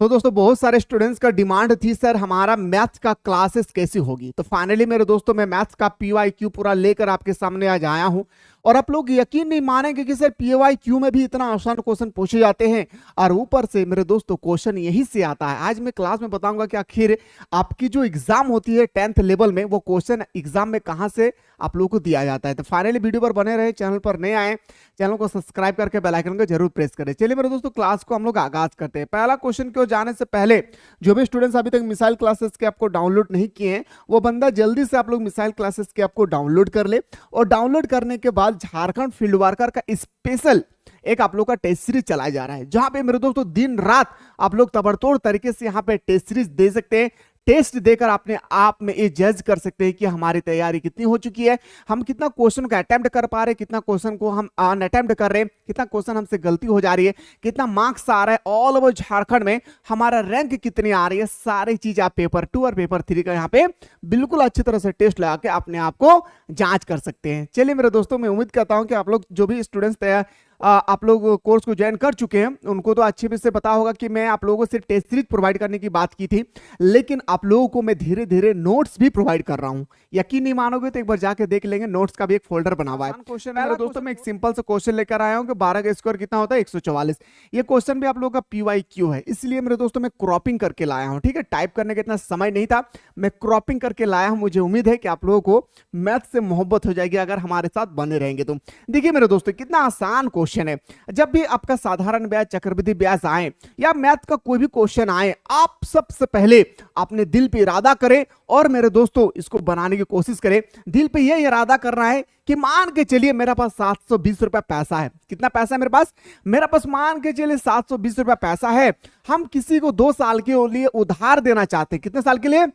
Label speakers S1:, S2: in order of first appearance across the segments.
S1: तो दोस्तों बहुत सारे स्टूडेंट्स का डिमांड थी सर हमारा मैथ्स का क्लासेस कैसी होगी। तो फाइनली मेरे दोस्तों मैं मैथ्स का पीवाईक्यू पूरा लेकर आपके सामने आज आया हूं और आप लोग यकीन नहीं मानेंगे कि सर पीवाईक्यू में भी इतना आसान क्वेश्चन पूछे जाते हैं और ऊपर से मेरे दोस्तों क्वेश्चन यही से आता है। आज मैं क्लास में बताऊंगा कि आखिर आपकी जो एग्जाम होती है 10th लेवल में वो क्वेश्चन एग्जाम में कहां से आप लोगों को दिया जाता है। तो फाइनली वीडियो पर बने रहे, चैनल पर नए आए चैनल को सब्सक्राइब करके बेल आइकन को जरूर प्रेस करें। चलिए मेरे दोस्तों क्लास को हम लोग आगाज करते हैं। पहला क्वेश्चन को जाने से पहले जो भी स्टूडेंट्स अभी तक मिसाइल क्लासेस के आपको डाउनलोड नहीं किए हैं वो बंदा जल्दी से आप लोग मिसाइल क्लासेस के आपको डाउनलोड कर ले और डाउनलोड करने के बाद झारखंड फील्ड वर्कर का स्पेशल एक आप लोग का टेस्ट सीरीज चलाया जा रहा है जहां पे मेरे दोस्तों दिन रात आप लोग तबड़तोड़ तरीके से यहां पे टेस्ट सीरीज दे सकते हैं। टेस्ट देकर अपने आप में ये जज कर सकते हैं कि हमारी तैयारी कितनी हो चुकी है, हम कितना क्वेश्चन को अटेम्प्ट कर पा रहे हैं, कितना क्वेश्चन को हम अनअटेम्प्ट कर रहे हैं, कितना क्वेश्चन हमसे गलती हो जा रही है, कितना मार्क्स आ रहा है, ऑल ओवर झारखंड में हमारा रैंक कितनी आ रही है, सारी चीज आप पेपर 2 और पेपर 3 का यहाँ पे बिल्कुल अच्छी तरह से टेस्ट लगा के अपने आप को जांच कर सकते हैं। चलिए मेरे दोस्तों मैं उम्मीद करता हूं कि आप लोग जो भी स्टूडेंट्स आप लोग कोर्स को ज्वाइन कर चुके हैं उनको तो अच्छे से पता होगा कि मैं आप लोगों से टेस्ट सीरीज प्रोवाइड करने की बात की थी, लेकिन आप लोगों को मैं धीरे धीरे नोट्स भी प्रोवाइड कर रहा हूं। यकीन नहीं मानोगे तो एक बार जाके देख लेंगे, नोट्स का भी एक फोल्डर बना हुआ है। क्वेश्चन है दोस्तों, मैं एक सिंपल सा क्वेश्चन लेकर आया हूं कि 12 का स्क्वायर कितना होता है 144। ये क्वेश्चन भी आप लोगों का पीवाईक्यू है, इसलिए मेरे दोस्तों मैं क्रॉपिंग करके लाया हूं। ठीक है, टाइप करने का इतना समय नहीं था, मैं क्रॉपिंग करके लाया हूं। मुझे उम्मीद है कि आप लोगों को मैथ से मोहब्बत हो जाएगी अगर हमारे साथ बने रहेंगे तो। देखिए मेरे दोस्तों कितना आसान क्वेश्चन है। जब भी आपका साधारण ब्याज, चक्रवृद्धि ब्याज आए या मैथ का कोई भी क्वेश्चन आए, आप सबसे पहले अपने दिल पे इरादा करें और मेरे दोस्तों इसको बनाने की कोशिश करें। दिल पे यह इरादा करना है कि मान के चलिए मेरे पास 720 रुपया पैसा है। कितना पैसा है मेरे पास? मेरे पास मान के चलिए 720 रुपया पैसा है। हम किसी को 2 साल के लिए उधार देना चाहते हैं। कितने साल के लिए?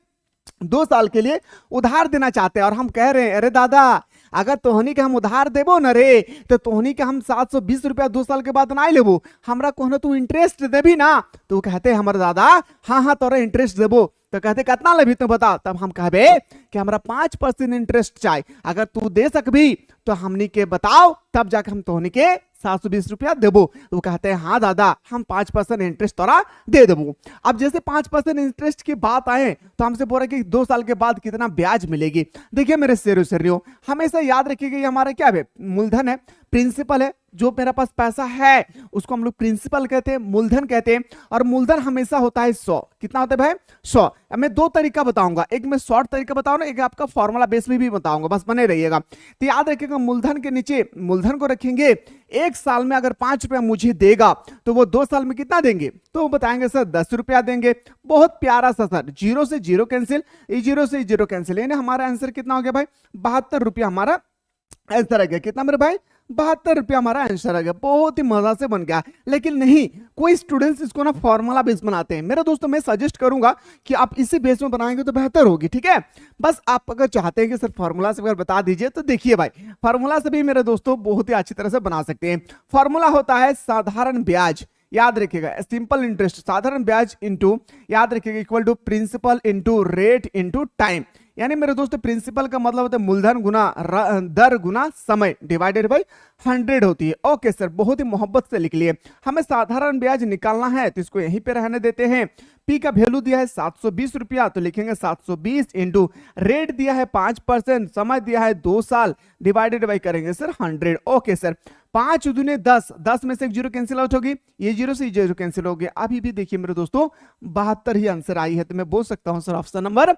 S1: 2 साल के लिए उधार देना चाहते हैं और हम कह रहे हैं अरे दादा अगर तोहनी के हम उधार देबो न रे तो तोहनी के हम 720 रुपया 2 साल के बाद ना लेबो, हमरा कोहना तू इंटरेस्ट देबी ना। तो कहते हमारे दादा हाँ तोरा इंटरेस्ट देबो। तो कहते कितना लेबी तो बता। तब हम कहबे कि हमरा 5% इंटरेस्ट चाहिए, अगर तू दे सकबी तो हमनी के बताओ, तब जाके हम तोहनी के 720 रुपया देबो। तो कहते हैं हाँ दादा हम 5% इंटरेस्ट तोरा दे देबो। अब जैसे 5% इंटरेस्ट की बात आए तो हमसे बोल रहे कि 2 साल के बाद कितना ब्याज मिलेगी। देखिए मेरे शेरों हमेशा याद रखिएगा, ये हमारा क्या है? मूलधन है, प्रिंसिपल है। जो मेरा पास पैसा है उसको हम लोग प्रिंसिपल कहते हैं, मूलधन कहते हैं। और मूलधन हमेशा होता है 100। कितना होता है भाई? 100। अब मैं 2 तरीका बताऊंगा, एक मैं शॉर्ट तरीका बताऊंगा, एक आपका फॉर्मूला बेस में भी बताऊंगा, बस बने रहिएगा। तो याद रखिएगा मूलधन के नीचे मूलधन को रखेंगे। 1 साल में अगर 5 रुपया मुझे देगा तो वो 2 साल में कितना देंगे? तो बताएंगे सर 10 रुपया देंगे। बहुत प्यारा सा सर, 0 से 0 कैंसिल, 0 से 0 कैंसिल, यानी हमारा आंसर कितना हो गया भाई? 72 रुपया हमारा आंसर आ गया। कितना मेरे भाई? 72 रुपया हमारा आंसर आ गया। बहुत ही मजा से बन गया। लेकिन नहीं, कोई स्टूडेंट्स इसको ना फॉर्मूला बेस बनाते हैं। मेरे दोस्तों मैं सजेस्ट करूंगा कि आप इसी बेस में बनाएंगे तो बेहतर होगी। ठीक है, बस आप अगर चाहते हैं कि सर फॉर्मूला से अगर बता दीजिए तो देखिए भाई फॉर्मूला से भी मेरे दोस्तों बहुत ही अच्छी तरह से बना सकते हैं। फॉर्मूला होता है साधारण ब्याज, याद रखिएगा सिंपल इंटरेस्ट, साधारण ब्याज इंटू, याद रखिएगा equal to principal into rate into time. यानी मेरे दोस्तों प्रिंसिपल का मतलब होता है मूलधन गुना दर गुना समय डिवाइडेड बाय 100 होती है। ओके सर, बहुत ही मोहब्बत से लिख लिए। हमें साधारण ब्याज निकालना है तो इसको यहीं पे रहने देते हैं। पी का वैल्यू दिया है 720 रुपया तो लिखेंगे 720 इंटू रेट दिया है 5%, समय दिया है 2 साल, डिवाइडेड बाय करेंगे सर 100। ओके सर, 5 दूने 10, 10 में से एक 0 कैंसिल आउट होगी, ये 0 से 0 कैंसिल हो गया। अभी भी देखिए मेरे दोस्तों 72 ही आंसर आई है। तो मैं बोल सकता हूं sir option number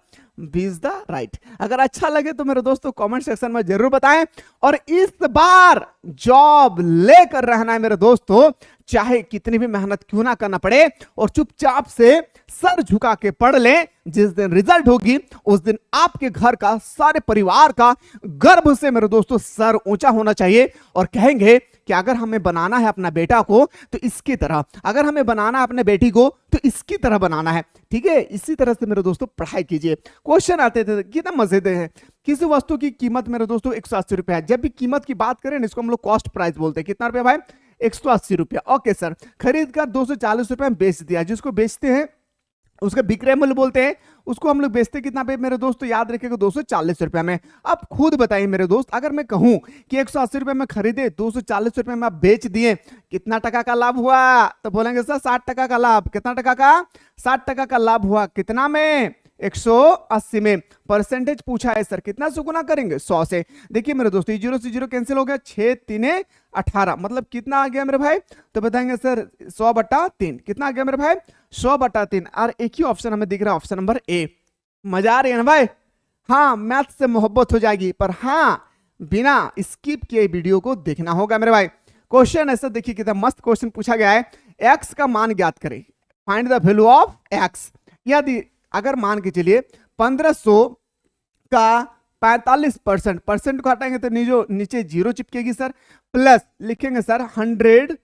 S1: 20 the right. अगर अच्छा लगे तो मेरे दोस्तों कमेंट सेक्शन में जरूर बताएं और इस बार जॉब लेकर रहना है मेरे दोस्तों, चाहे कितनी भी मेहनत क्यों ना करना पड़े, और चुपचाप से सर झुका के पढ़ लें। जिस दिन रिजल्ट होगी उस दिन आपके घर का, सारे परिवार का गर्व से मेरे दोस्तों सर ऊंचा होना चाहिए और कहेंगे कि अगर हमें बनाना है अपना बेटा को तो इसकी तरह, अगर हमें बनाना है अपने बेटी को तो इसकी तरह बनाना है। ठीक है, इसी तरह से मेरे दोस्तों पढ़ाई कीजिए। क्वेश्चन आते थे कितना मजेदार है। किसी वस्तु की कीमत मेरे दोस्तों 180 रुपया है। जब भी कीमत की बात करें इसको हम लोग कॉस्ट प्राइस बोलते हैं। कितना रुपया भाई? 180 रुपया। ओके सर, खरीद कर 240 रुपया में बेच दिया। जिसको बेचते हैं उसका विक्रय मूल्य बोलते हैं। उसको हम लोग बेचते कितना पे मेरे दोस्त, तो याद रखिएगा 240 रुपए में। अब खुद बताइए मेरे दोस्त, अगर मैं कहूं कि 180 रुपए में खरीदे, 240 रुपए में आप बेच दिए, कितना टका का लाभ हुआ? तो बोलेंगे सर 60 टका का लाभ। कितना टका का? 60 टका का लाभ हुआ। कितना में? 180 में। परसेंटेज पूछा है सर, कितना से गुना करेंगे? 100 से। देखिए मेरे दोस्तों, जीरो से जीरो कैंसिल हो गया, 6 3 18, मतलब कितना आ गया मेरे भाई? तो बताएंगे सर 100/3। कितना आ गया मेरे भाई? 100/3। और एक ही ऑप्शन हमें दिख रहा है, ऑप्शन नंबर ए। मजा आ रही है ना भाई? हाँ, मैथ से मोहब्बत हो जाएगी, पर हाँ बिना स्किप किए वीडियो को देखना होगा मेरे भाई। क्वेश्चन ऐसा देखिए, कितना मस्त क्वेश्चन पूछा गया है। एक्स का मान ज्ञात करें, find the value of x. यदि अगर मान के चलिए 1500 का 45%, परसेंट को हटाएंगे तो नीचे जीरो चिपकेगी सर, प्लस लिखेंगे सर 100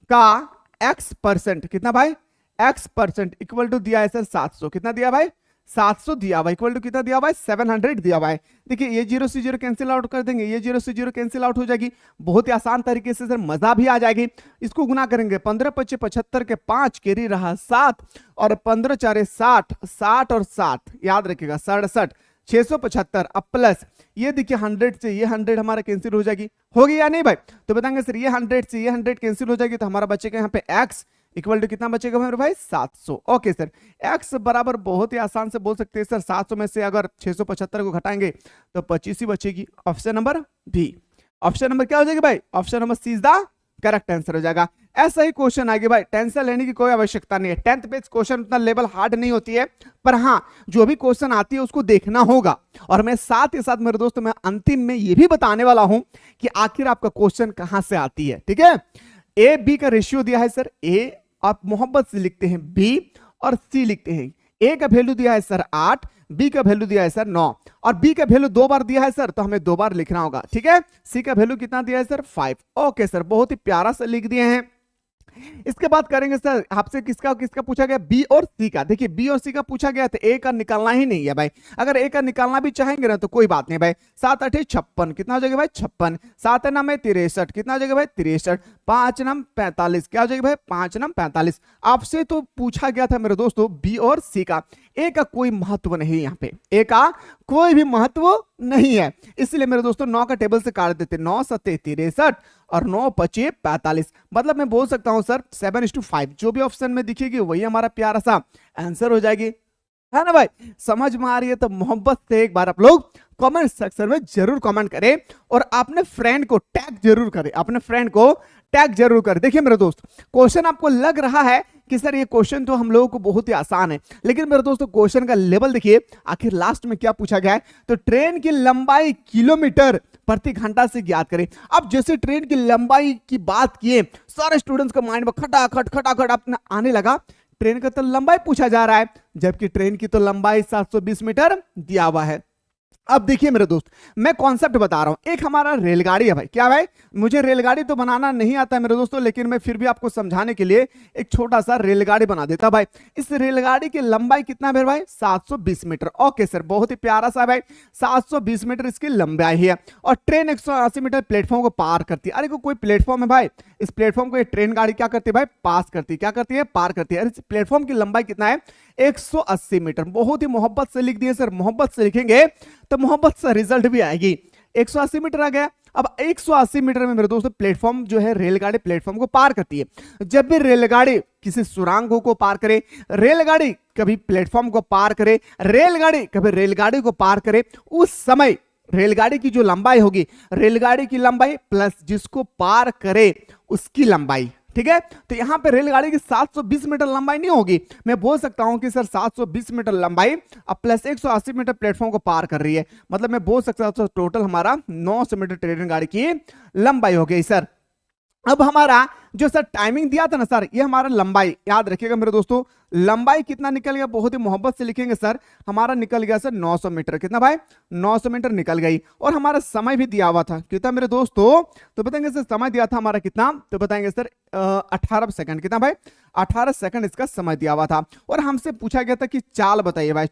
S1: का x%। कितना भाई? x% इक्वल टू दिया है सर 700। कितना दिया भाई? 700 दिया भाई, इक्वल टू कितना दिया भाई? 700 दिया भाई। देखिए ये जीरो से जीरो कैंसिल आउट कर देंगे, ये जीरो से जीरो कैंसिल आउट हो जाएगी। बहुत ही आसान तरीके से सर, मजा भी आ जाएगी। इसको गुना करेंगे, 15 5 75 के 5 कैरी रहा 7, और 15 4 60, 60 और 7 याद रखिएगा 67, 675। अब प्लस ये देखिए 100 से ये 100 हमारा कैंसिल हो जाएगी। होगी या नहीं भाई? तो बताएंगे सर ये 100 से ये 100 कैंसिल हो जाएगी, तो हमारा बचेगा यहाँ पे x इक्वल टू कितना बचेगा मेरे भाई? 700। ओके सर, x बराबर बहुत ही आसान से बोल सकते हैं सर, 700 में से अगर 675 को घटाएंगे तो 25 ही बचेगी। Option number B. Option number क्या हो जाएगी भाई? Option number C is the correct answer हो जाएगा। ऐसा ही क्वेश्चन आगे भाई, टेंशन लेने की कोई आवश्यकता नहीं है। 10th बेस क्वेश्चन उतना लेवल हार्ड नहीं होती है, पर हाँ जो भी क्वेश्चन आती है उसको देखना होगा। और मैं साथ ही साथ मेरे दोस्तों, मैं अंतिम में ये भी बताने वाला हूं कि आखिर आपका क्वेश्चन कहां से आती है। ठीक है, ए बी का रेशियो दिया है सर, ए आप मोहब्बत से लिखते हैं बी, और सी लिखते हैं। ए का वैल्यू दिया है सर 8, बी का वैल्यू दिया है सर 9, और बी का वैल्यू 2 बार दिया है सर, तो हमें 2 बार लिखना होगा। ठीक है, सी का वैल्यू कितना दिया है सर? 5। ओके सर, बहुत ही प्यारा से लिख दिए हैं। इसके बाद करेंगे सर आपसे किसका किसका पूछा गया? बी और सी का। देखिए बी और सी का पूछा गया, तो ए का निकालना ही नहीं है भाई। अगर ए का निकालना भी चाहेंगे ना तो कोई बात नहीं भाई। 7 8 56, कितना हो जाएगा भाई? 56। 7 9 63, कितना हो जाएगा भाई? 63। 5 9 45, क्या हो जाएगा भाई? 5 9 45। आपसे तो पूछा गया था मेरे दोस्तों बी और सी का। ए का कोई महत्व नहीं है यहाँ पे, ए का कोई भी महत्व नहीं है, इसलिए मेरे दोस्तों 9 का टेबल से काट देते। 9 7 63 और 9 5 45, मतलब मैं बोल सकता हूं सर 7:5। जो भी ऑप्शन में दिखेगी वही हमारा प्यारा सा आंसर हो जाएगी, है ना भाई? समझ में आ रही है तो मोहब्बत से एक बार आप लोग कमेंट सेक्शन में जरूर कमेंट करें, और अपने फ्रेंड को टैग जरूर करें, अपने फ्रेंड को टैग जरूर करें। देखिए मेरे दोस्त, क्वेश्चन आपको लग रहा है कि सर ये क्वेश्चन तो हम लोगों को बहुत ही आसान है, लेकिन मेरे दोस्तों क्वेश्चन का लेवल देखिए, आखिर लास्ट में क्या पूछा गया है। तो ट्रेन की लंबाई किलोमीटर प्रति घंटा से ज्ञात करें। अब जैसे ट्रेन की लंबाई की बात किए, सारे स्टूडेंट्स का माइंड में खटाखट खटाखट अपना आने लगा, ट्रेन का तो लंबाई पूछा जा रहा है, जबकि ट्रेन की तो लंबाई 720 मीटर दिया हुआ है। अब देखिए मेरे दोस्त, मैं कॉन्सेप्ट बता रहा हूं। एक हमारा रेलगाड़ी है भाई। क्या भाई? मुझे रेलगाड़ी तो बनाना नहीं आता है मेरे दोस्तों, लेकिन मैं फिर भी आपको समझाने के लिए एक छोटा सा रेलगाड़ी बना देता भाई। इस रेलगाड़ी की लंबाई कितना है भाई? 720 मीटर। ओके सर, बहुत ही प्यारा सा भाई, 720 मीटर इसकी लंबाई है, और ट्रेन 180 मीटर प्लेटफॉर्म को पार करती है। अरे कोई प्लेटफॉर्म है भाई, इस प्लेटफॉर्म को ये ट्रेन गाड़ी क्या करती है भाई? पास करती है। क्या करती है? पार करती है। इस प्लेटफॉर्म की लंबाई कितना है? 180 मीटर। बहुत ही मोहब्बत से लिख दिए सर, मोहब्बत से लिखेंगे तो मोहब्बत से रिजल्ट भी आएगी। 180 मीटर आ गया। अब 180 मीटर में मेरे दोस्तों प्लेटफॉर्म जो है, रेलगाड़ी प्लेटफॉर्म को पार करती है। जब भी रेलगाड़ी किसी सुरंग को पार करे, रेलगाड़ी कभी प्लेटफॉर्म को पार करे, रेलगाड़ी कभी रेलगाड़ी को पार करे, उस समय रेलगाड़ी की जो लंबाई होगी, रेलगाड़ी की लंबाई प्लस जिसको पार करे उसकी लंबाई। ठीक है, तो यहां पे रेलगाड़ी की 720 मीटर लंबाई नहीं होगी, मैं बोल सकता हूं कि सर 720 मीटर लंबाई अब प्लस 180 मीटर प्लेटफॉर्म को पार कर रही है, मतलब मैं बोल सकता हूं टोटल हमारा 900 मीटर ट्रेन गाड़ी की लंबाई हो गई सर। अब हमारा जो सर टाइमिंग दिया था ना सर, ये हमारा लंबाई याद रखिएगा मेरे दोस्तों, लंबाई कितना निकल गया? बहुत ही मोहब्बत से लिखेंगे सर, हमारा निकल गया सर 900 मीटर। कितना भाई? 900 मीटर निकल गई। और हमारा समय भी दिया हुआ था कितना मेरे दोस्तों? तो बताएंगे सर समय दिया था हमारा कितना? तो बताएंगे सर 18 सेकंड। कितना भाई? 18 सेकंड इसका समय दिया हुआ था। और हमसे पूछा गया था कि चाल बताइए भाई।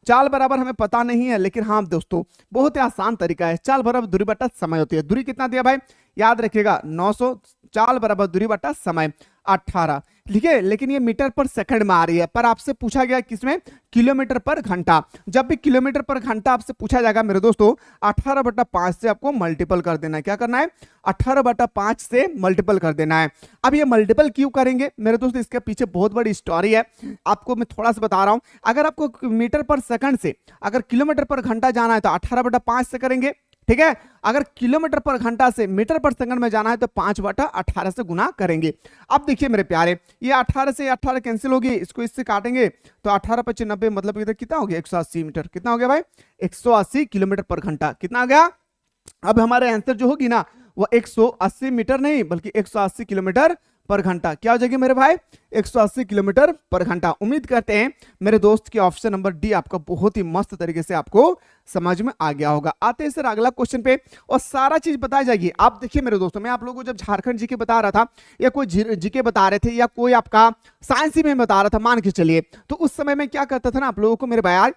S1: चाल बराबर हमें पता नहीं है, लेकिन हाँ दोस्तों बहुत ही आसान तरीका है। चाल बराबर दूरी बटा समय होती है। दूरी कितना दिया भाई? याद रखिएगा 900 चाल बराबर दूरी बटा समय 18, ठीक है। लेकिन ये मीटर पर सेकंड में आ रही है, पर आपसे पूछा गया किसमें, किलोमीटर पर घंटा। जब भी किलोमीटर पर घंटा आपसे पूछा जाएगा मेरे दोस्तों, 18/5 से आपको मल्टीपल कर देना है। क्या करना है, 18/5 से मल्टीपल कर देना है। अब ये मल्टीपल क्यों करेंगे मेरे दोस्तों, इसके पीछे बहुत बड़ी स्टोरी है, आपको मैं थोड़ा सा बता रहा हूं। अगर आपको मीटर पर सेकंड से अगर किलोमीटर पर घंटा जाना है तो 18/5 से करेंगे, ठीक है। अगर किलोमीटर पर घंटा से मीटर पर सेकंड में जाना है तो 5/18 से गुना करेंगे। अब देखिए मेरे प्यारे, ये 18 से 18 कैंसिल होगी, इसको इससे काटेंगे तो 18×5 मतलब इधर कितना हो गया, 180 मीटर। कितना हो गया भाई, 180 किलोमीटर पर घंटा। कितना आ गया, अब हमारे आंसर जो होगी ना वो 180 मीटर नहीं बल्कि 180 किलोमीटर पर घंटा। क्या हो जाएगी मेरे भाई, 180 किलोमीटर पर घंटा। उम्मीद करते हैं मेरे दोस्त की ऑप्शन नंबर डी आपका बहुत ही मस्त तरीके से आपको समझ में आ गया होगा। आते हैं सर अगला क्वेश्चन पे, और सारा चीज बताई जाएगी। आप देखिए मेरे दोस्तों, मैं आप लोगों को जब झारखंड जीके बता रहा था या कोई जीके बता रहे थे या कोई आपका साइंस ही में बता रहा था, मान के चलिए, तो उस समय में क्या करता था ना आप लोगों को मेरे भाई,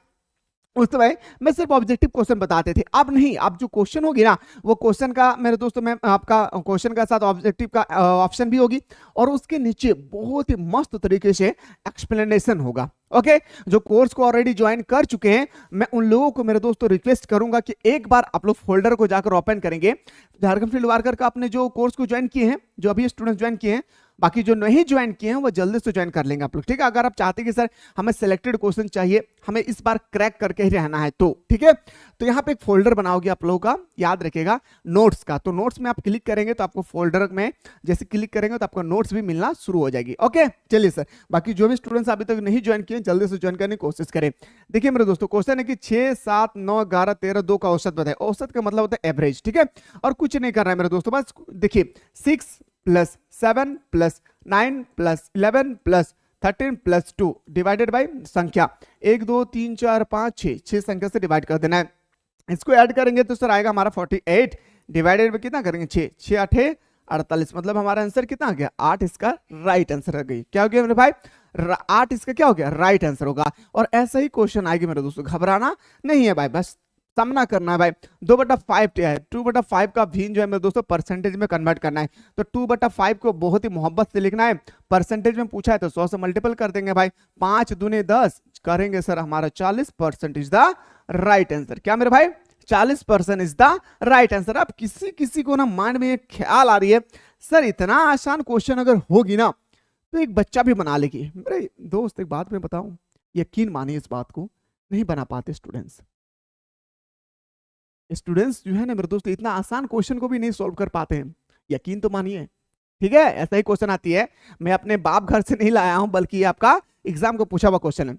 S1: उस समय मैं सिर्फ ऑब्जेक्टिव क्वेश्चन बताते थे। अब नहीं, अब जो क्वेश्चन होगी ना वो क्वेश्चन का मेरे दोस्तों में आपका क्वेश्चन का साथ ऑब्जेक्टिव का ऑप्शन भी होगी, और उसके नीचे बहुत ही मस्त तरीके से एक्सप्लेनेशन होगा। ओके, जो कोर्स को ऑलरेडी ज्वाइन कर चुके हैं, मैं उन लोगों को मेरे दोस्तों रिक्वेस्ट करूंगा कि एक बार आप लोग फोल्डर को जाकर ओपन करेंगे, झारखंड फील्ड वर्कर का अपने जो कोर्स को ज्वाइन किए हैं, जो अभी स्टूडेंट ज्वाइन किए हैं, बाकी जो नहीं ज्वाइन किए हैं वो जल्दी से ज्वाइन कर लेंगे आप लोग, ठीक है। अगर आप चाहते हैं कि सर हमें सिलेक्टेड क्वेश्चन चाहिए, हमें इस बार क्रैक करके ही रहना है, तो ठीक है। तो यहाँ पे एक फोल्डर बनाओगे आप लोगों का, याद रखिएगा नोट्स का। तो नोट्स में आप क्लिक करेंगे तो आपको फोल्डर में जैसे क्लिक करेंगे तो आपको नोट्स भी मिलना शुरू हो जाएगी। ओके चलिए सर, बाकी जो भी स्टूडेंट्स अभी तक नहीं ज्वाइन किए जल्दी से ज्वाइन करने की कोशिश करें। देखिए मेरे दोस्तों, क्वेश्चन है कि 6, 7, 9, 11, 13, 2 का औसत बताए। औसत का मतलब होता है एवरेज, ठीक है। और कुछ नहीं कर रहा है मेरे दोस्तों, बस देखिए 6 + 7 + 9 + 11 + 13 + 2 डिवाइडेड बाई संख्या 1, 2, 3, 4, 5, 6 संख्या से डिवाइड कर देना है। इसको ऐड करेंगे तो सर आएगा हमारा 48 डिवाइडेड बाई कितना करेंगे 6, 6 8 48, मतलब हमारा आंसर कितना आ गया 8। इसका राइट आंसर आ गई। क्या हो गया मेरे भाई, 8 इसका क्या हो गया राइट आंसर होगा। और ऐसा ही क्वेश्चन आएगी मेरे दोस्तों, घबराना नहीं है भाई, बस सामना करना है भाई। 2/5 क्या है, 2/5 का भीन जो है मेरे दोस्तों परसेंटेज में कन्वर्ट करना है। तो 2/5 को बहुत ही मोहब्बत से लिखना है, परसेंटेज में पूछा है तो 100 से मल्टीपल कर देंगे भाई। 5 दूने 10 करेंगे सर हमारा 40% इज द राइट आंसर। क्या मेरे भाई, 40% इज द राइट आंसर। अब किसी को ना माइंड में एक ख्याल आ रही है, सर इतना आसान क्वेश्चन अगर होगी ना तो एक बच्चा भी बना लेगी। मेरे दोस्त एक बात मैं बताऊं, यकीन मानिए इस बात को, नहीं बना पाते स्टूडेंट्स जो है ना मेरे दोस्तों, इतना आसान क्वेश्चन को भी नहीं सॉल्व कर पाते हैं, यकीन तो मानिए, ठीक है। ऐसा ही क्वेश्चन आती है, मैं अपने बाप घर से नहीं लाया हूं बल्कि ये आपका एग्जाम को पूछा हुआ क्वेश्चन है।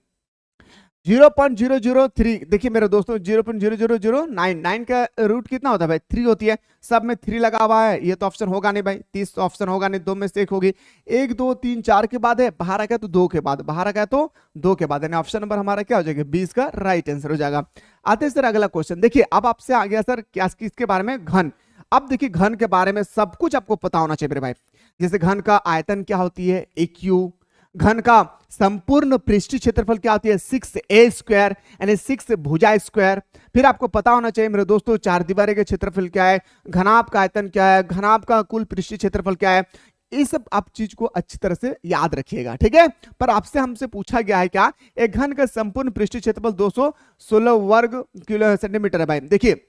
S1: 0.003 देखिए मेरे दोस्तों, 0.0009 9 का रूट कितना होता है भाई 3 होती है, सब में 3 लगा हुआ है, ये तो ऑप्शन होगा नहीं भाई, 30 ऑप्शन होगा नहीं, 2 में से 1 होगी। 1 2 3 4 के बाद है, बाहर आ गया तो 2 के बाद, बाहर आ गया तो 2 के बाद, यानी ऑप्शन नंबर हमारा क्या हो जाएगा 20 का राइट आंसर हो जाएगा। आते हैं सर अगला क्वेश्चन, देखिए अब आपसे आ गया सर क्या किसके बारे में, घन। अब देखिए घन के बारे में सब कुछ आपको पता होना चाहिए मेरे भाई, जैसे घन का आयतन क्या होती है AQ, घन का संपूर्ण पृष्ठीय क्षेत्रफल क्या होती है 6a² यानी 6 भुजा स्क्वायर। फिर आपको पता होना चाहिए मेरे दोस्तों चार दीवारे के क्षेत्रफल क्या है, घनाभ का आयतन क्या है, घनाभ का कुल पृष्ठीय क्षेत्रफल क्या है। ये सब आप चीज को अच्छी तरह से याद रखिएगा, ठीक है। पर आपसे हमसे पूछा गया है क्या, एक घन का संपूर्ण पृष्ठीय क्षेत्रफल 216 वर्ग सेंटीमीटर है भाई। देखिए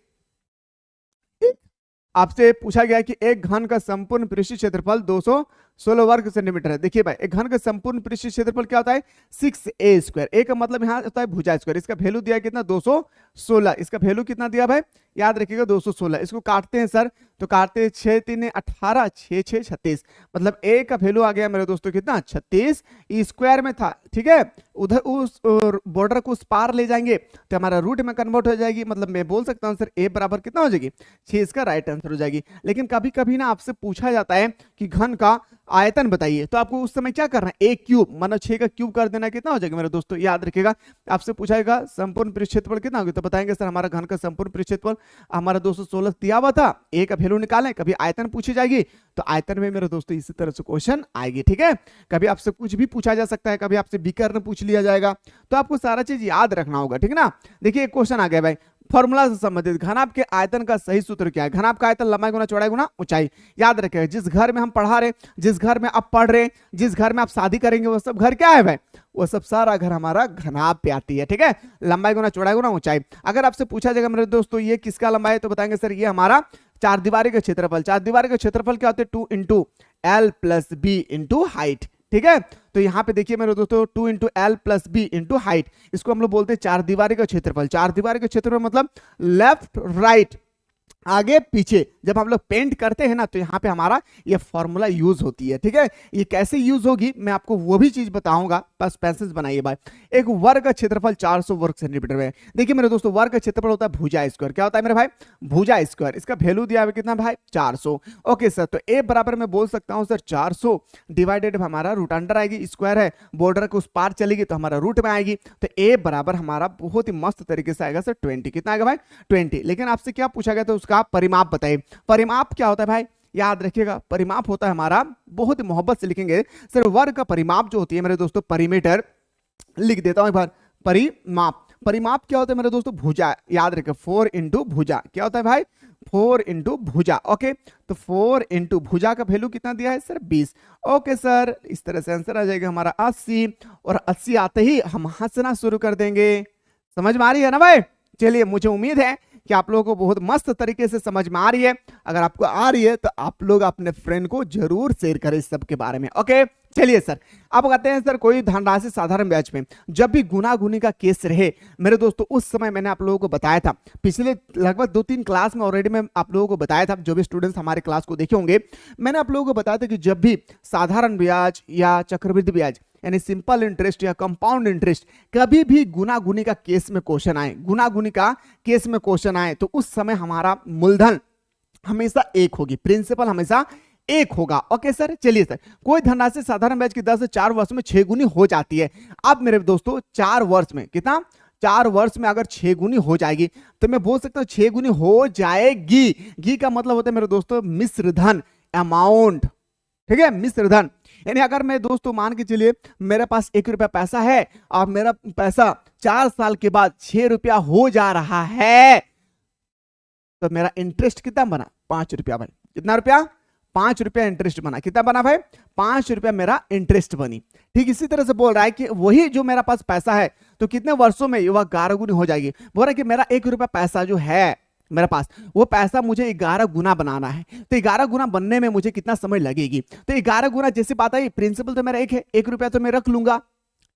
S1: आपसे पूछा गया कि एक घन का संपूर्ण पृष्ठीय क्षेत्रफल 216 वर्ग सेंटीमीटर है। देखिए भाई एक घन का संपूर्ण पृष्ठीय क्षेत्रफल क्या होता है 6a²। ए का मतलब यहाँ होता है भुजा स्क्वायर, इसका वैल्यू दिया कितना 216, इसका वैल्यू कितना दिया भाई याद रखिएगा 216। इसको काटते हैं सर, तो काटते हैं 6 3 18 6 6 36, मतलब ए का वैल्यू आ गया मेरे दोस्तों कितना 36, स्क्वायर में था, ठीक है। उधर उस बॉर्डर को उस पार ले जाएंगे तो हमारा रूट में कन्वर्ट हो जाएगी, मतलब मैं बोल सकता हूं सर ए बराबर कितना हो जाएगी 6, इसका राइट आंसर हो जाएगी। लेकिन कभी कभी ना आपसे पूछा जाता है कि घन का आयतन बताइए, तो आपको उस समय क्या करना है A³ माना 6 का क्यूब कर देना, कितना हो जाएगा मेरे दोस्तों याद रखिएगा। आपसे पूछाएगा संपूर्ण पृष्ठ क्षेत्रफल कितना होगा, तो बताएंगे सर हमारा घन का संपूर्ण पृष्ठ क्षेत्रफल हमारा 216 दिया हुआ था, ए का वैल्यू निकालें। कभी आयतन पूछी जाएगी तो आयतन में मेरे दोस्तों इसी तरह से क्वेश्चन आएगी, ठीक है। कभी आपसे कुछ भी पूछा जा सकता है, कभी आपसे विकर्ण पूछ लिया जाएगा, तो आपको सारा चीज याद रखना होगा, ठीक है ना। देखिए एक क्वेश्चन आ गया भाई, फॉर्मूला से संबंधित घनाभ के आयतन का सही सूत्र क्या है? घनाभ का आयतन लंबाई गुना चौड़ाई गुना ऊंचाई। याद रखिएगा, जिस घर में हम पढ़ा रहे, जिस घर में आप पढ़ रहे, जिस घर में आप शादी करेंगे, वो सब घर क्या है भाई? वो सब सारा घर हमारा घनाभ पे आती है। ठीक है, लंबाई गुना चौड़ाई गुना ऊंचाई। अगर आपसे पूछा जाएगा मेरे दोस्तों ये किसका लंबाई है, तो बताएंगे सर ये हमारा चार दीवारी का क्षेत्रफल। चार दीवारी का क्षेत्रफल क्या होता है? 2 into L plus B into height. ठीक है, तो यहां पे देखिए मेरे दोस्तों 2 into L plus B into height, इसको हम लोग बोलते हैं चार दीवारी का क्षेत्रफल। चार दीवारी का क्षेत्रफल मतलब लेफ्ट राइट आगे पीछे। जब हम लोग पेंट करते हैं ना तो यहाँ पे हमारा ये फॉर्मूला यूज होती है। ठीक है, ये कैसे यूज होगी मैं आपको वो भी चीज बताऊंगा, बस पैसेज बनाइए भाई। एक वर्ग का क्षेत्रफल 400 वर्ग सेंटीमीटर में। देखिए मेरे दोस्तों वर्ग का क्षेत्रफल होता है भुजा स्क्वायर। क्या होता है मेरे भाई? भुजा स्क्वायर। इसका वैल्यू दिया है कितना भाई? 400। ओके सर, तो ए बराबर मैं बोल सकता हूं सर 400 डिवाइडेड हमारा रूट अंडर आएगी, स्क्वायर है, बॉर्डर के उस पार चलेगी तो हमारा रूट में आएगी, तो ए बराबर हमारा बहुत ही मस्त तरीके से आएगा सर 20। कितना आएगा भाई? 20। लेकिन आपसे क्या पूछा गया था उसका परिमाप बताइए। परिमाप क्या होता है भाई? याद रखिएगा, परिमाप होता है हमारा, बहुत ही मोहब्बत से लिखेंगे सर, वर्ग का परिमाप जो होती है मेरे दोस्तों, परिमीटर लिख देता हूं एक बार। परिमाप, परिमाप क्या होता है मेरे दोस्तों? भुजा। याद रखिए 4 इंटू भुजा। क्या होता है भाई? 4 इंटू भुजा। ओके, तो 4 इंटू भुजा का वैल्यू कितना दिया है सर? 20। ओके सर, इस तरह से आंसर आ जाएगा हमारा 80, और 80 आते ही हम हंसना शुरू कर देंगे। समझ में आ रही है ना भाई? चलिए, मुझे उम्मीद है कि आप लोगों को बहुत मस्त तरीके से समझ में आ रही है। अगर आपको आ रही है तो आप लोग अपने फ्रेंड को जरूर शेयर करें इस सब के बारे में। ओके, चलिए सर अब कहते हैं सर कोई धनराशि साधारण ब्याज में जब भी गुना गुनी का केस रहे मेरे दोस्तों, उस समय मैंने आप लोगों को बताया था, पिछले लगभग 2-3 क्लास में ऑलरेडी मैं आप लोगों को बताया था, जो भी स्टूडेंट्स हमारे क्लास को देखे होंगे, मैंने आप लोगों को बताया था कि जब भी साधारण ब्याज या चक्रवृद्धि ब्याज यानी सिंपल इंटरेस्ट या कंपाउंड इंटरेस्ट कभी भी गुना गुनी का केस में क्वेश्चन आए, गुना गुनी का केस में क्वेश्चन आए, तो उस समय हमारा मूलधन हमेशा एक होगी, प्रिंसिपल हमेशा एक होगा। ओके सर, चलिए सर, कोई धनराशि साधारण ब्याज की दर से 4 वर्ष में 6 गुनी हो जाती है। अब मेरे दोस्तों 4 वर्ष में कितना? 4 वर्ष में अगर 6 गुनी हो जाएगी तो मैं बोल सकता हूं 6 गुनी हो जाएगी। गी का मतलब होता है मेरे दोस्तों मिश्र धन, अमाउंट। ठीक है, मिश्र धन यानी अगर मैं दोस्तों मान के चलिए मेरे पास 1 रुपया पैसा है और मेरा पैसा 4 साल के बाद 6 रुपया हो जा रहा है, तो मेरा इंटरेस्ट कितना बना? 5 रुपया भाई। कितना रुपया? 5 रुपया इंटरेस्ट बना। कितना बना भाई? 5 रुपया मेरा इंटरेस्ट बनी। ठीक इसी तरह से बोल रहा है कि वही जो मेरा पास पैसा है तो कितने वर्षों में वह 11 गुनी हो जाएगी। बोल रहा है कि मेरा 1 रुपया पैसा जो है मेरे पास, वो पैसा मुझे 11 गुना बनाना है, तो 11 गुना बनने में मुझे कितना समय लगेगी? तो 11 गुना जैसे बात आई, प्रिंसिपल तो मेरा एक है, 1 रुपया तो मैं रख लूंगा,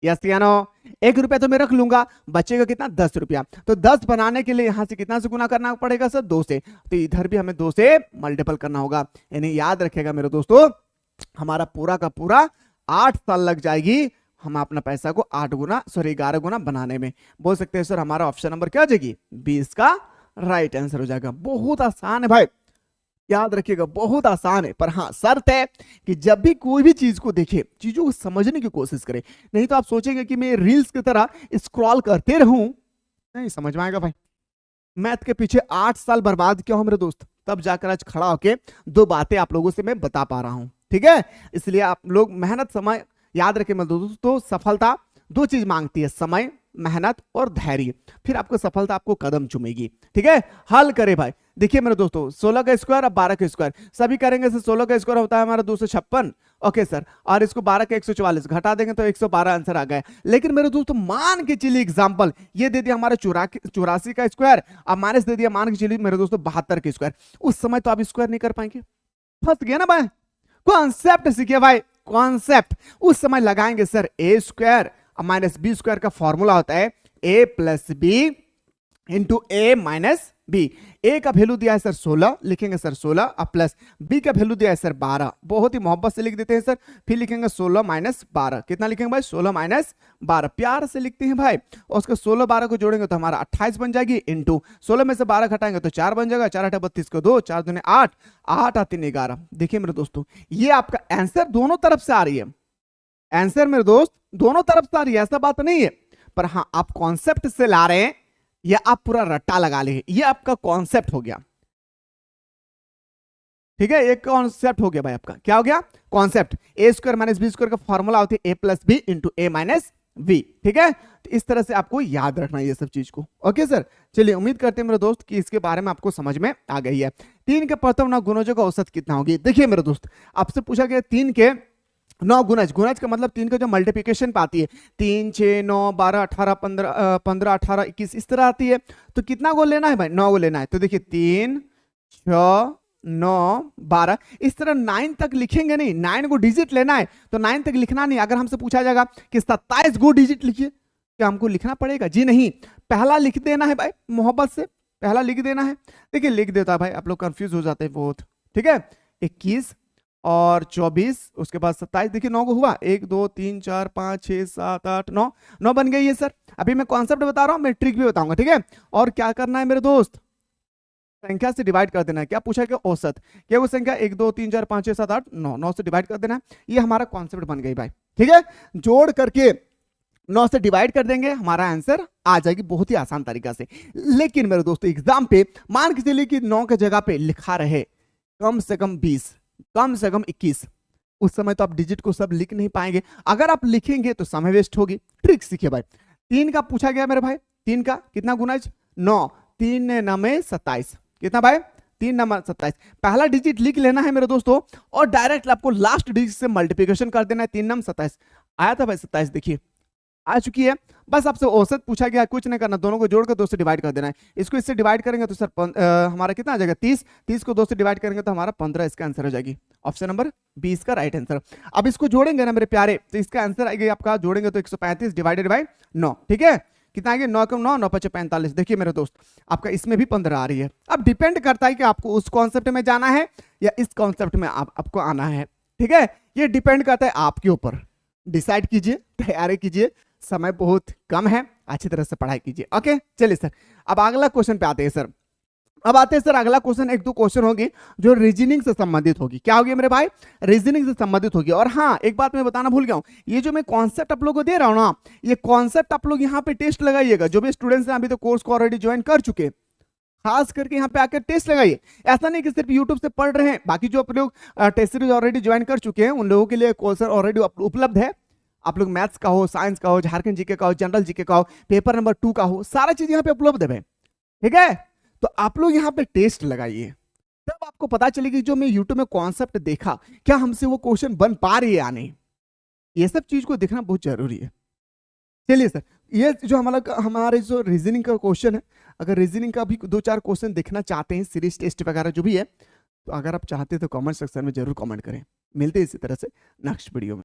S1: यस या नो? 1 रुपया तो मैं रख लूंगा, बचेगा कितना? 10 रुपया। तो 10 बनाने के लिए यहां से कितना से गुना करना पड़ेगा सर? 2 से। तो इधर भी हमें 2 से मल्टीपल करना होगा। यानी याद रखेगा मेरे दोस्तों, हमारा पूरा का पूरा 8 साल लग जाएगी हम अपना पैसा को 11 गुना बनाने में। बोल सकते हैं सर हमारा ऑप्शन नंबर क्या आ जाएगी? 20 का राइट आंसर हो जाएगा। बहुत आसान है भाई, याद रखिएगा बहुत आसान है, पर हाँ शर्त है कि जब भी कोई भी चीज को देखे, चीजों को समझने की कोशिश करें, नहीं तो आप सोचेंगे कि मैं रील्स की तरह स्क्रॉल करते रहूं, नहीं समझ में आएगा भाई। मैथ के पीछे 8 साल बर्बाद क्यों हो मेरे दोस्त? तब जाकर आज खड़ा होके 2 बातें आप लोगों से मैं बता पा रहा हूं। ठीक है, इसलिए आप लोग मेहनत, समय याद रखें मेरे दोस्तों। सफलता 2 चीज मांगती है, समय, मेहनत और धैर्य, फिर आपको सफलता आपको कदम चूमेगी। ठीक है, हल करे भाई। देखिए मेरे दोस्तों 16 का स्क्वायर और 12 का स्क्वायर सभी करेंगे सर। 16 का स्क्वायर होता है हमारा 256। ओके सर, और इसको 12 का 144 घटा देंगे तो 112 आंसर आ गया। लेकिन मेरे दोस्तों मान के चलिए एग्जांपल ये दे दिया हमारा 84 का स्क्वायर और माइनस दे दिया मान के चलिए मेरे दोस्तों 72 का स्क्वायर, उस समय तो आप स्क्वायर नहीं कर पाएंगे, फंस गया ना भाई। कॉन्सेप्ट सीखिए भाई, कॉन्सेप्ट। उस समय लगाएंगे सर ए स्क्वायर माइनस बी स्क्वायर का फॉर्मूला होता है ए प्लस बी इंटू ए माइनस बी। ए का वैल्यू दिया है सर 16, लिखेंगे सर 16 और प्लस बी का वैल्यू दिया है सर 12, बहुत ही मोहब्बत से लिख देते हैं सर। फिर लिखेंगे 16 माइनस 12, कितना लिखेंगे भाई? 16 माइनस 12, प्यार से लिखते हैं भाई। और उसका 16 12 को जोड़ेंगे तो हमारा 28 बन जाएगी, इंटू 16 में से 12 घटाएंगे तो 4 बन जाएगा, 4 8 32 को 2, 4 दूनी 8, 8 8 3 11। देखिए मेरे दोस्तों ये आपका आंसर दोनों तरफ से आ रही है, आंसर मेरे दोस्त दोनों तरफ से आ रही है, ऐसा बात नहीं है। पर हाँ आप कॉन्सेप्ट से ला रहे हैं या आप पूरा रट्टा लगा ले, ये आपका कॉन्सेप्ट हो गया। ठीक है, एक कॉन्सेप्ट हो गया भाई आपका। क्या हो गया? कॉन्सेप्ट। ए स्क्वायर माइनस बी स्क्वायर का फॉर्मूला होती है ए प्लस बी इंटू ए माइनस V। ठीक है, तो इस तरह से आपको याद रखना है ये सब चीज को। ओके सर, चलिए उम्मीद करते हैं मेरे दोस्त कि इसके बारे में आपको समझ में आ गई है। 3 के प्रथम 9 गुणजों का औसत कितना होगी? देखिए मेरे दोस्त, आपसे पूछा गया 3 के 9 गुणज, गुणज का मतलब 3 का जो मल्टीप्लिकेशन पे आती है, 3 6 9 12 18 15 15 18 21 इस तरह आती है। तो कितना गो लेना है भाई? 9 गो लेना है। तो देखिए 3 6 9 12 इस तरह 9 तक लिखेंगे नहीं, 9 को डिजिट लेना है तो 9 तक लिखना नहीं। अगर हमसे पूछा जाएगा कि 27 गो डिजिट लिखिए, क्या हमको लिखना पड़ेगा? जी नहीं, पहला लिख देना है भाई, मोहब्बत से पहला लिख देना है। देखिए लिख देता है भाई, आप लोग कंफ्यूज हो जाते हैं बहुत। ठीक है, 21 और 24 उसके बाद 27, देखिए 9 को हुआ, 1 2 3 4 5 6 7 8 9, 9 बन गई है सर। अभी मैं कॉन्सेप्ट बता रहा हूं, मैं ट्रिक भी बताऊंगा। ठीक है, और क्या करना है मेरे दोस्त? संख्या से डिवाइड कर देना है। क्या पूछा कि औसत, क्या वो संख्या 1 2 3 4 5 6 7 8 9, 9 से डिवाइड कर देना है। ये हमारा कॉन्सेप्ट बन गई भाई। ठीक है, जोड़ करके 9 से डिवाइड कर देंगे, हमारा आंसर आ जाएगी बहुत ही आसान तरीका से। लेकिन मेरे दोस्तों एग्जाम पे मान के चलिए कि 9 के जगह पे लिखा रहे कम से कम 20, कम से कम 21, उस समय तो आप डिजिट को सब लिख नहीं पाएंगे। अगर आप लिखेंगे तो समय वेस्ट होगी। ट्रिक सीखिए भाई। 3 का पूछा गया मेरे भाई, 3 का कितना गुणज? 9, 3 9 27, कितना भाई? 3 9 27। पहला डिजिट लिख लेना है मेरे दोस्तों और डायरेक्ट आपको लास्ट डिजिट से मल्टीप्लिकेशन कर देना है। 3 9 27 आया था भाई, 27 देखिए आ चुकी है। बस आपसे औसत पूछा गया, कुछ नहीं करना, दोनों को जोड़कर 2 से डिवाइड कर देना है। इसको इससे डिवाइड करेंगे तो सर हमारा कितना आ जाएगा? 30, 30 को 2 से डिवाइड करेंगे तो हमारा 15, इसका आंसर हो जाएगी ऑप्शन नंबर 20 का राइट आंसर। अब इसको जोड़ेंगे ना मेरे प्यारे, तो इसका आंसर आएगा आपका, जोड़ेंगे तो 135 डिवाइडेड बाई 9। ठीक है, कितना आएगा? 9 को 9 9 5 45। देखिए मेरे दोस्त आपका इसमें भी 15 आ रही है। अब डिपेंड करता है कि आपको उस कॉन्सेप्ट में जाना है या इस कॉन्सेप्ट में आपको आना है। ठीक है, ये डिपेंड करता है आपके ऊपर। डिसाइड कीजिए, तैयारी कीजिए, समय बहुत कम है, अच्छी तरह से पढ़ाई कीजिए। ओके, चलिए सर अब अगला क्वेश्चन पे आते हैं सर। अब आते हैं सर अगला क्वेश्चन, 1 2 क्वेश्चन होगी जो रीजनिंग से संबंधित होगी। क्या होगी मेरे भाई? रीजनिंग से संबंधित होगी। और हाँ, एक बात मैं बताना भूल गया हूं, ये जो मैं कॉन्सेप्ट आप लोगों को दे रहा हूं ना, ये कॉन्सेप्ट आप लोग यहाँ पे टेस्ट लगाइएगा। जो भी स्टूडेंट्स हैं अभी तो कोर्स को ऑलरेडी ज्वाइन कर चुके, खास करके यहाँ पे आकर टेस्ट लगाइए। ऐसा नहीं कि सिर्फ यूट्यूब से पढ़ रहे हैं, बाकी जो आप लोग टेस्ट सीरीज ऑलरेडी ज्वाइन कर चुके हैं उन लोगों के लिए कोर्स ऑलरेडी उपलब्ध है। आप लोग मैथ्स का हो, साइंस का हो, झारखंड जीके का हो, जनरल जीके का हो, पेपर नंबर 2 का हो, सारा चीज यहाँ पे उपलब्ध है। ठीक है, तो आप लोग यहाँ पे टेस्ट लगाइए, तब आपको पता चलेगी जो मैं यूट्यूब में कॉन्सेप्ट देखा क्या हमसे वो क्वेश्चन बन पा रही है या नहीं। ये सब चीज को देखना बहुत जरूरी है। चलिए सर, ये जो हमारे जो रीजनिंग का क्वेश्चन है, अगर रीजनिंग का भी 2-4 क्वेश्चन देखना चाहते हैं, सीरीज टेस्ट वगैरह जो भी है, तो अगर आप चाहते हैं तो कमेंट सेक्शन में जरूर कमेंट करें। मिलते हैं इसी तरह से नेक्स्ट वीडियो में।